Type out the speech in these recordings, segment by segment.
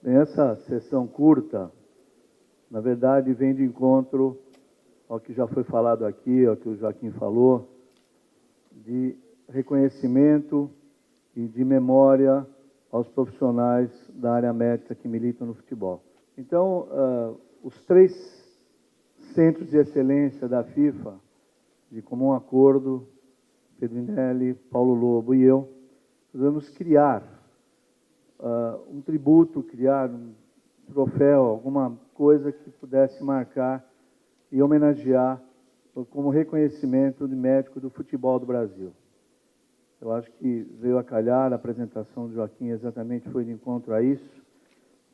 Essa sessão curta, na verdade, vem de encontro ao que já foi falado aqui, ao que o Joaquim falou, de reconhecimento e de memória aos profissionais da área médica que militam no futebol. Então, os 3 centros de excelência da FIFA, de comum acordo, Pedrinelli, Paulo Lobo e eu, vamos criar um tributo, criar um troféu, alguma coisa que pudesse marcar e homenagear como reconhecimento de médico do futebol do Brasil. Eu acho que veio a calhar, a apresentação do Joaquim exatamente foi de encontro a isso.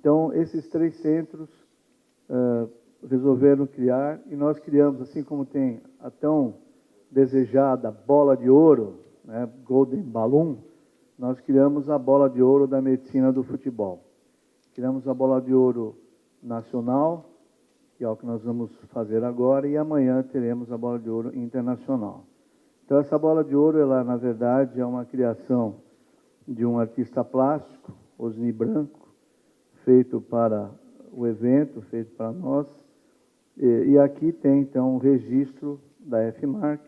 Então, esses 3 centros resolveram criar, e nós criamos, assim como tem a tão desejada bola de ouro, né, Golden Balloon, nós criamos a bola de ouro da medicina do futebol. Criamos a bola de ouro nacional, que é o que nós vamos fazer agora, e amanhã teremos a bola de ouro internacional. Então, essa bola de ouro, ela, na verdade, é uma criação de um artista plástico, Osni Branco, feito para o evento, feito para nós. E aqui tem, então, o registro da FMARC,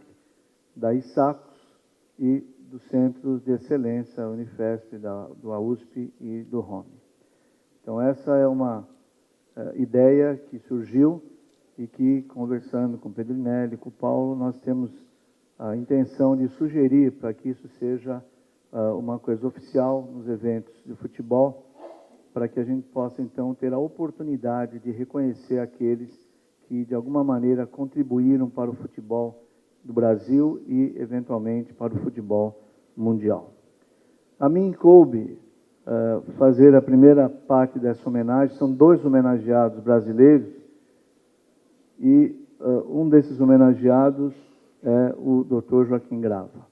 da ISACOS e dos Centros de Excelência, Unifesp, do USP e do ROME. Então, essa é uma ideia que surgiu e que, conversando com o Pedrinelli, com o Paulo, nós temos a intenção de sugerir para que isso seja uma coisa oficial nos eventos de futebol, para que a gente possa, então, ter a oportunidade de reconhecer aqueles que, de alguma maneira, contribuíram para o futebol do Brasil e, eventualmente, para o futebol mundial. A mim coube fazer a primeira parte dessa homenagem. São 2 homenageados brasileiros e um desses homenageados é o Dr. Joaquim Grava.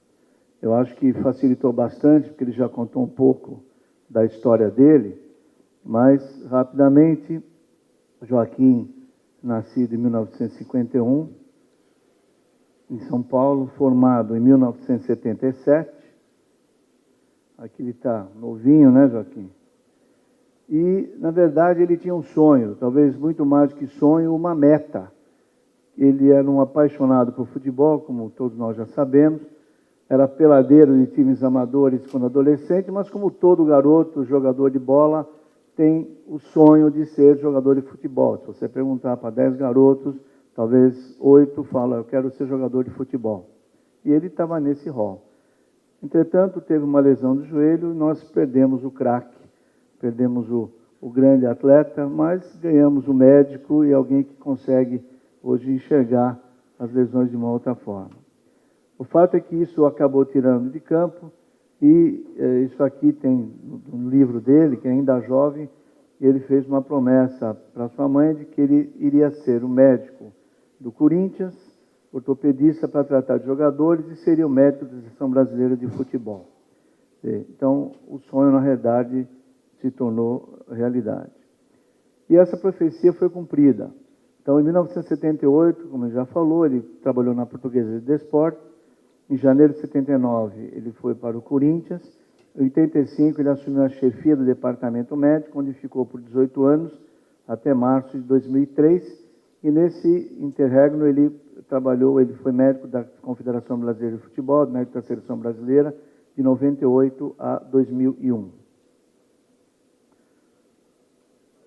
Eu acho que facilitou bastante, porque ele já contou um pouco da história dele, mas, rapidamente, Joaquim, nascido em 1951, em São Paulo, formado em 1977. Aqui ele está novinho, né, Joaquim? E, na verdade, ele tinha um sonho, talvez muito mais do que sonho, uma meta. Ele era um apaixonado por futebol, como todos nós já sabemos, era peladeiro de times amadores quando adolescente, mas como todo garoto, jogador de bola, tem o sonho de ser jogador de futebol. Se você perguntar para 10 garotos, talvez 8 falam, eu quero ser jogador de futebol. E ele estava nesse rol. Entretanto, teve uma lesão do joelho e nós perdemos o craque, perdemos o grande atleta, mas ganhamos o médico e alguém que consegue hoje enxergar as lesões de uma outra forma. O fato é que isso acabou tirando de campo e isso aqui tem um livro dele, que ainda é jovem, ele fez uma promessa para sua mãe de que ele iria ser o médico do Corinthians, ortopedista para tratar de jogadores e seria o médico da Seleção Brasileira de Futebol. Então, o sonho, na realidade, se tornou realidade. E essa profecia foi cumprida. Então, em 1978, como ele já falou, ele trabalhou na Portuguesa de Desportes. Em janeiro de 79, ele foi para o Corinthians. Em 85, ele assumiu a chefia do departamento médico, onde ficou por 18 anos, até março de 2003. E nesse interregno ele trabalhou, ele foi médico da Confederação Brasileira de Futebol, médico da Seleção Brasileira, de 98 a 2001.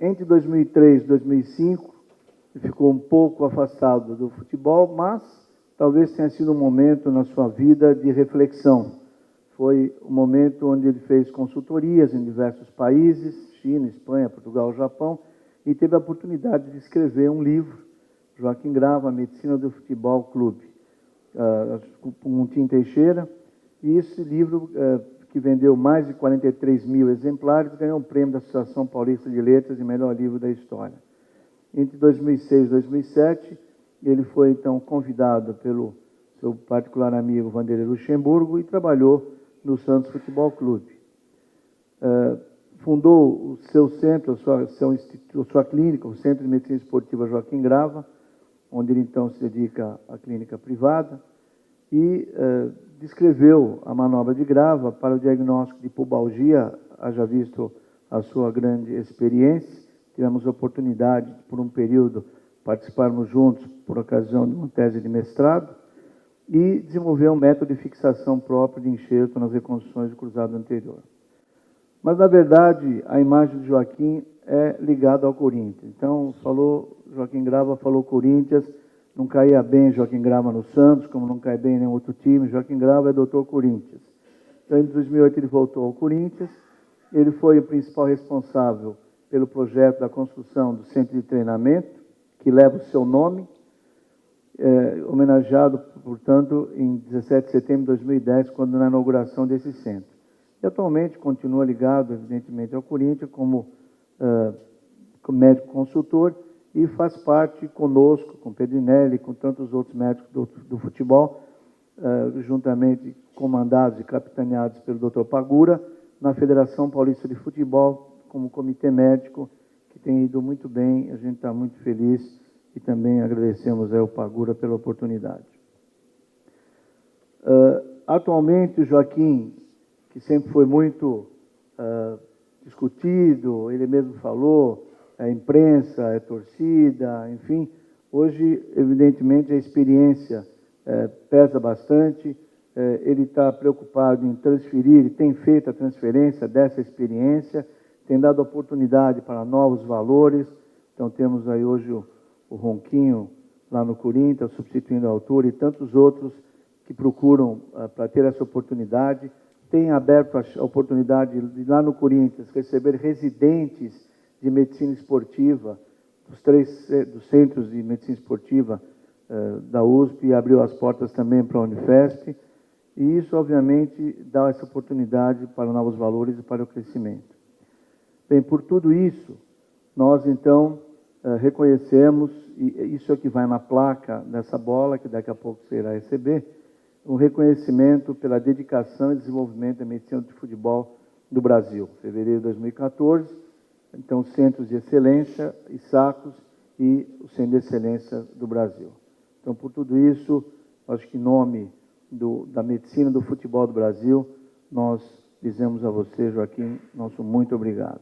Entre 2003 e 2005, ele ficou um pouco afastado do futebol, mas talvez tenha sido um momento na sua vida de reflexão. Foi um momento onde ele fez consultorias em diversos países, China, Espanha, Portugal, Japão, e teve a oportunidade de escrever um livro, Joaquim Grava, a Medicina do Futebol Clube, com o Tim Teixeira, e esse livro, que vendeu mais de 43 mil exemplares, ganhou um prêmio da Associação Paulista de Letras de melhor livro da história. Entre 2006 e 2007, ele foi, então, convidado pelo seu particular amigo Vanderlei Luxemburgo e trabalhou no Santos Futebol Clube. Fundou o seu centro, a sua clínica, o Centro de Medicina Esportiva Joaquim Grava, onde ele, então, se dedica à clínica privada, e descreveu a manobra de Grava para o diagnóstico de pubalgia, haja visto a sua grande experiência. Tivemos a oportunidade, por um período, participarmos juntos por ocasião de uma tese de mestrado e desenvolver um método de fixação próprio de enxerto nas reconstruções de cruzado anterior. Mas, na verdade, a imagem de Joaquim é ligada ao Corinthians. Então, Joaquim Grava falou Corinthians, não caía bem Joaquim Grava no Santos, como não cai bem em nenhum outro time. Joaquim Grava é doutor Corinthians. Então, em 2008, ele voltou ao Corinthians. Ele foi o principal responsável pelo projeto da construção do centro de treinamento, que leva o seu nome, homenageado, portanto, em 17 de setembro de 2010, quando na inauguração desse centro. E atualmente continua ligado, evidentemente, ao Corinthians como médico consultor e faz parte conosco, com Pedrinelli, com tantos outros médicos do futebol, juntamente comandados e capitaneados pelo Dr. Pagura, na Federação Paulista de Futebol, como comitê médico, que tem ido muito bem, a gente está muito feliz e também agradecemos ao Pagura pela oportunidade. Atualmente, o Joaquim, que sempre foi muito discutido, ele mesmo falou, a imprensa, a torcida, enfim, hoje, evidentemente, a experiência pesa bastante, ele está preocupado em transferir, tem feito a transferência dessa experiência, tem dado oportunidade para novos valores. Então, temos aí hoje o Ronquinho, lá no Corinthians, substituindo a altura, e tantos outros que procuram para ter essa oportunidade. Tem aberto a oportunidade de, lá no Corinthians, receber residentes de medicina esportiva, dos centros de medicina esportiva da USP, e abriu as portas também para a Unifesp. E isso, obviamente, dá essa oportunidade para novos valores e para o crescimento. Bem, por tudo isso, nós, então, reconhecemos, e isso é o que vai na placa dessa bola, que daqui a pouco você irá receber, um reconhecimento pela dedicação e desenvolvimento da medicina de futebol do Brasil. Fevereiro de 2014, então, Centros de Excelência, ISACOS, e o Centro de Excelência do Brasil. Então, por tudo isso, acho que em nome da medicina do futebol do Brasil, nós dizemos a você, Joaquim, nosso muito obrigado.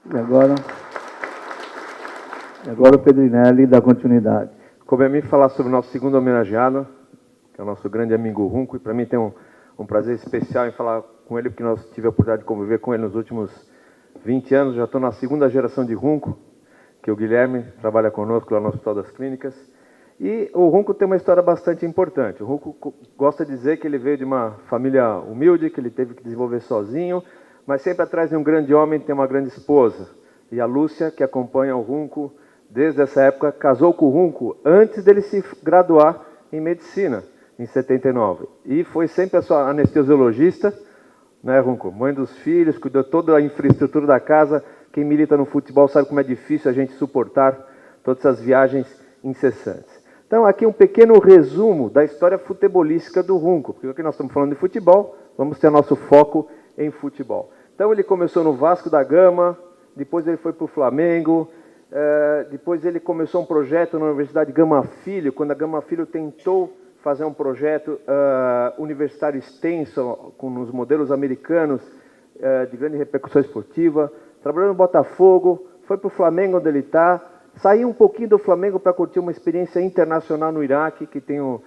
E agora o Pedrinelli dá continuidade. Coube a mim falar sobre o nosso segundo homenageado, que é o nosso grande amigo Runco, e para mim tem um prazer especial em falar com ele, porque nós tive a oportunidade de conviver com ele nos últimos 20 anos, já estou na segunda geração de Runco, que o Guilherme trabalha conosco lá no Hospital das Clínicas. E o Runco tem uma história bastante importante. O Runco gosta de dizer que ele veio de uma família humilde, que ele teve que desenvolver sozinho, mas sempre atrás de um grande homem tem uma grande esposa. E a Lúcia, que acompanha o Runco desde essa época, casou com o Runco antes dele se graduar em medicina, em 79. E foi sempre a sua anestesiologista, né, Runco? Mãe dos filhos, cuidou toda a infraestrutura da casa. Quem milita no futebol sabe como é difícil a gente suportar todas essas viagens incessantes. Então, aqui um pequeno resumo da história futebolística do Runco, porque aqui nós estamos falando de futebol, vamos ter nosso foco em futebol. Então, ele começou no Vasco da Gama, depois ele foi para o Flamengo, depois ele começou um projeto na Universidade Gama Filho, quando a Gama Filho tentou fazer um projeto universitário extenso, com os modelos americanos, de grande repercussão esportiva. Trabalhou no Botafogo, foi para o Flamengo, onde ele está, saiu um pouquinho do Flamengo para curtir uma experiência internacional no Iraque, que tenho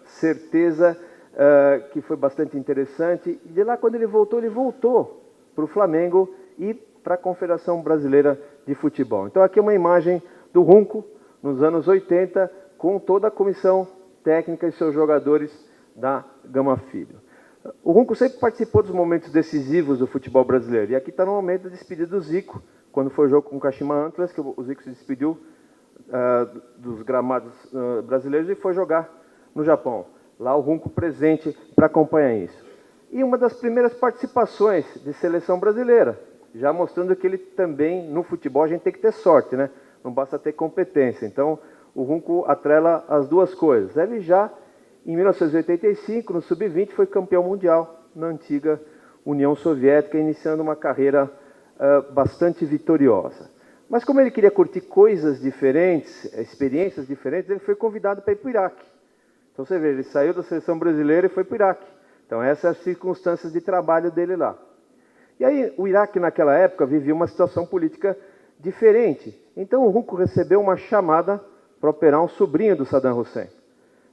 certeza que foi bastante interessante. E de lá, quando ele voltou para o Flamengo e para a Confederação Brasileira de Futebol. Então, aqui é uma imagem do Runco, nos anos 80, com toda a comissão técnica e seus jogadores da Gama Filho. O Runco sempre participou dos momentos decisivos do futebol brasileiro. E aqui está no momento da despedida do Zico, quando foi o jogo com o Kashima Antlers, que o Zico se despediu dos gramados brasileiros e foi jogar no Japão. Lá o Runco presente para acompanhar isso. E uma das primeiras participações de seleção brasileira, já mostrando que ele também, no futebol, a gente tem que ter sorte, né? Não basta ter competência. Então, o Runco atrela as duas coisas. Ele já, em 1985, no Sub-20, foi campeão mundial na antiga União Soviética, iniciando uma carreira bastante vitoriosa. Mas como ele queria curtir coisas diferentes, experiências diferentes, ele foi convidado para ir para o Iraque. Então você vê, ele saiu da seleção brasileira e foi para o Iraque. Então essas são as circunstâncias de trabalho dele lá. E aí o Iraque, naquela época, vivia uma situação política diferente. Então o Runco recebeu uma chamada para operar um sobrinho do Saddam Hussein.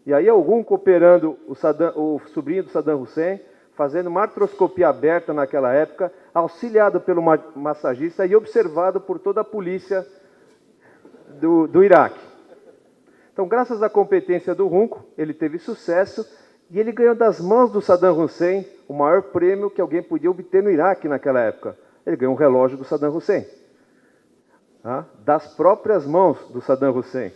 E aí o Runco operando o sobrinho do Saddam Hussein, fazendo uma artroscopia aberta naquela época, auxiliado pelo massagista e observado por toda a polícia do Iraque. Então, graças à competência do Runco, ele teve sucesso e ele ganhou das mãos do Saddam Hussein o maior prêmio que alguém podia obter no Iraque naquela época. Ele ganhou um relógio do Saddam Hussein, das próprias mãos do Saddam Hussein.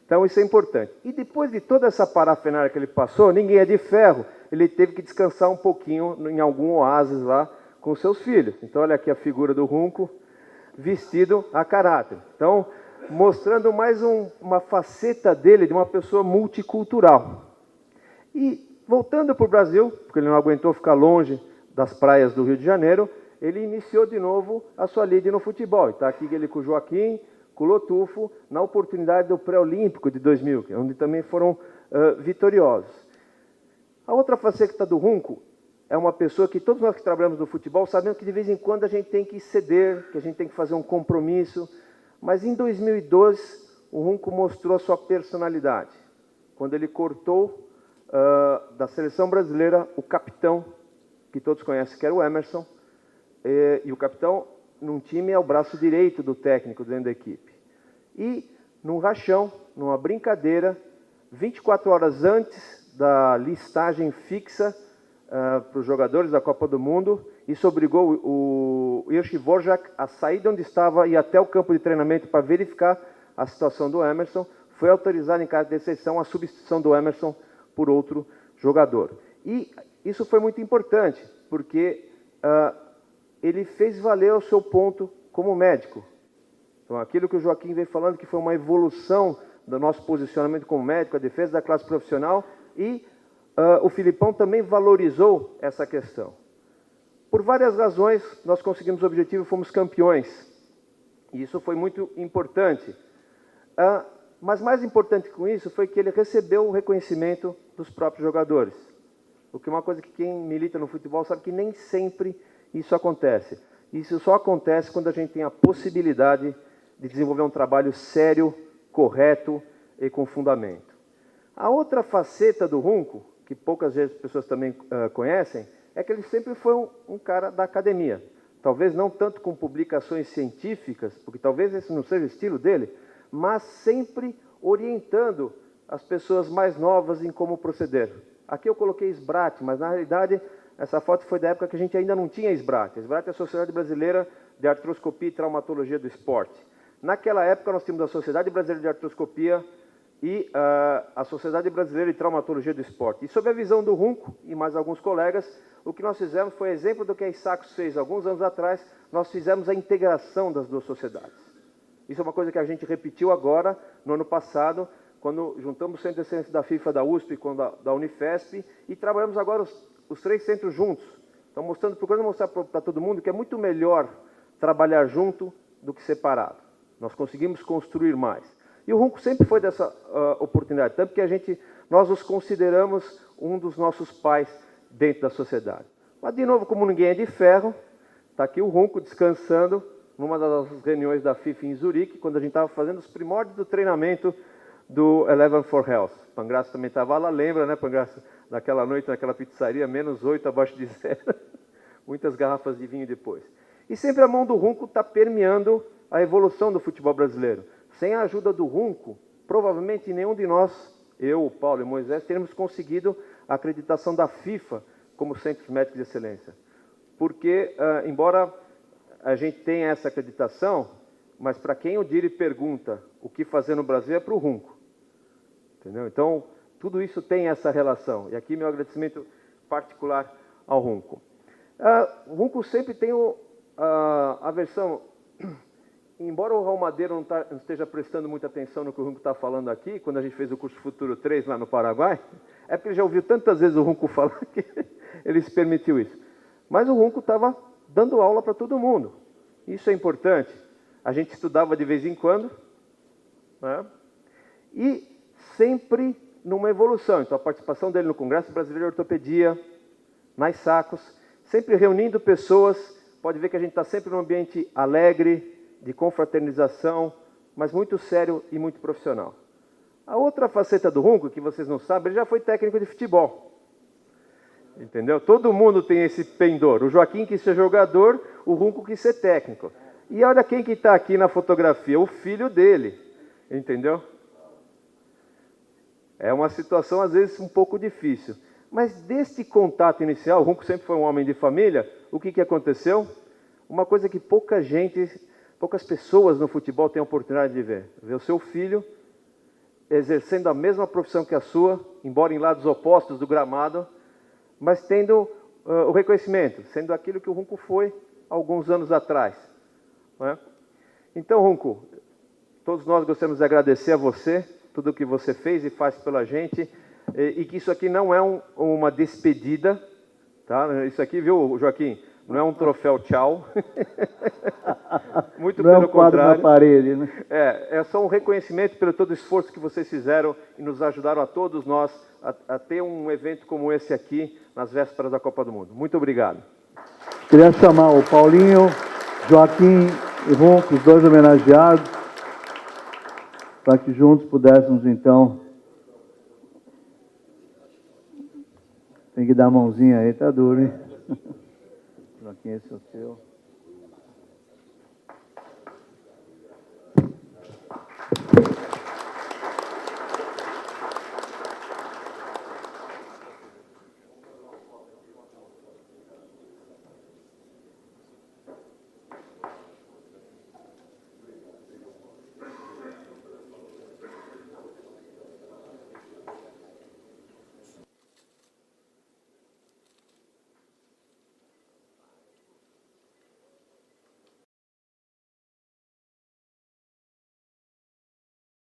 Então, isso é importante. E depois de toda essa parafernália que ele passou, ninguém é de ferro, ele teve que descansar um pouquinho em algum oásis lá com seus filhos. Então, olha aqui a figura do Runco, vestido a caráter. Então, mostrando mais uma faceta dele, de uma pessoa multicultural. E, voltando para o Brasil, porque ele não aguentou ficar longe das praias do Rio de Janeiro, ele iniciou de novo a sua lida no futebol. Está aqui ele com o Joaquim, com o Lotufo, na oportunidade do pré-olímpico de 2000, onde também foram vitoriosos. A outra faceta do Runco é uma pessoa que todos nós que trabalhamos no futebol sabemos que de vez em quando a gente tem que ceder, que a gente tem que fazer um compromisso. Mas em 2012, o Runco mostrou a sua personalidade, quando ele cortou da seleção brasileira o capitão, que todos conhecem, que era o Emerson, e o capitão, num time, é o braço direito do técnico dentro da equipe. E, num rachão, numa brincadeira, 24 horas antes da listagem fixa para os jogadores da Copa do Mundo, isso obrigou o Irshi Dvorak a sair de onde estava e ir até o campo de treinamento para verificar a situação do Emerson. Foi autorizado, em caso de exceção, a substituição do Emerson por outro jogador. E isso foi muito importante, porque ele fez valer o seu ponto como médico. Então, aquilo que o Joaquim veio falando, que foi uma evolução do nosso posicionamento como médico, a defesa da classe profissional, e o Filipão também valorizou essa questão. Por várias razões, nós conseguimos o objetivo e fomos campeões. E isso foi muito importante. Mas mais importante com isso foi que ele recebeu o reconhecimento dos próprios jogadores. O que é uma coisa que quem milita no futebol sabe que nem sempre isso acontece. Isso só acontece quando a gente tem a possibilidade de desenvolver um trabalho sério, correto e com fundamento. A outra faceta do Runco, que poucas vezes as pessoas também conhecem, é que ele sempre foi um cara da academia. Talvez não tanto com publicações científicas, porque talvez esse não seja o estilo dele, mas sempre orientando as pessoas mais novas em como proceder. Aqui eu coloquei SBRAT, mas na realidade essa foto foi da época que a gente ainda não tinha SBRAT. A SBRAT é a Sociedade Brasileira de Artroscopia e Traumatologia do Esporte. Naquela época nós tínhamos a Sociedade Brasileira de Artroscopia e a Sociedade Brasileira de Traumatologia do Esporte. E sob a visão do Runco e mais alguns colegas, o que nós fizemos foi exemplo do que a ISACOS fez alguns anos atrás, nós fizemos a integração das duas sociedades. Isso é uma coisa que a gente repetiu agora, no ano passado, quando juntamos o Centro de Excelência da FIFA, da USP, com da Unifesp, e trabalhamos agora os três centros juntos. Então, procurando mostrar para todo mundo que é muito melhor trabalhar junto do que separado. Nós conseguimos construir mais. E o Runco sempre foi dessa oportunidade, tanto que nós os consideramos um dos nossos pais dentro da sociedade. Mas, de novo, como ninguém é de ferro, está aqui o Runco descansando numa das reuniões da FIFA em Zurique, quando a gente estava fazendo os primórdios do treinamento do Eleven for Health. Pangraça também estava lá, lembra, né, Pangraça? Naquela noite, naquela pizzaria, -8 abaixo de 0. Muitas garrafas de vinho depois. E sempre a mão do Runco está permeando a evolução do futebol brasileiro. Sem a ajuda do Runco, provavelmente nenhum de nós, eu, o Paulo e o Moisés, teríamos conseguido a acreditação da FIFA como Centros Médicos de Excelência. Porque, embora a gente tenha essa acreditação, mas para quem o Diri pergunta o que fazer no Brasil é para o Runco. Entendeu? Então, tudo isso tem essa relação. E aqui meu agradecimento particular ao Runco. O Runco sempre tem a versão... Embora o Raul Madeira não esteja prestando muita atenção no que o Runco está falando aqui, quando a gente fez o curso Futuro 3 lá no Paraguai, é porque ele já ouviu tantas vezes o Runco falar que ele se permitiu isso. Mas o Runco estava dando aula para todo mundo. Isso é importante. A gente estudava de vez em quando, né? E sempre numa evolução. Então, a participação dele no Congresso Brasileiro de Ortopedia, nas SACOS, sempre reunindo pessoas. pode ver que a gente está sempre num ambiente alegre, de confraternização, mas muito sério e muito profissional. A outra faceta do Runco, que vocês não sabem, ele já foi técnico de futebol. Entendeu? Todo mundo tem esse pendor. O Joaquim quis ser jogador, o Runco quis ser técnico. E olha quem que está aqui na fotografia, o filho dele. Entendeu? É uma situação, às vezes, um pouco difícil. Mas deste contato inicial, o Runco sempre foi um homem de família, o que aconteceu? Uma coisa que poucas pessoas no futebol têm a oportunidade de ver. Ver o seu filho exercendo a mesma profissão que a sua, embora em lados opostos do gramado, mas tendo o reconhecimento, sendo aquilo que o Runco foi alguns anos atrás. Não é? Então, Runco, todos nós gostamos de agradecer a você, tudo o que você fez e faz pela gente, e que isso aqui não é uma despedida, tá? Isso aqui, viu, Joaquim, não é um troféu tchau. Muito não pelo é um quadro contrário. na parede, né? É só um reconhecimento pelo todo o esforço que vocês fizeram e nos ajudaram a todos nós a ter um evento como esse aqui nas vésperas da Copa do Mundo. Muito obrigado. Queria chamar o Paulinho, Joaquim e Runco, os dois homenageados, para que juntos pudéssemos, então... Tem que dar a mãozinha aí, tá duro, hein? Joaquim, esse é o seu.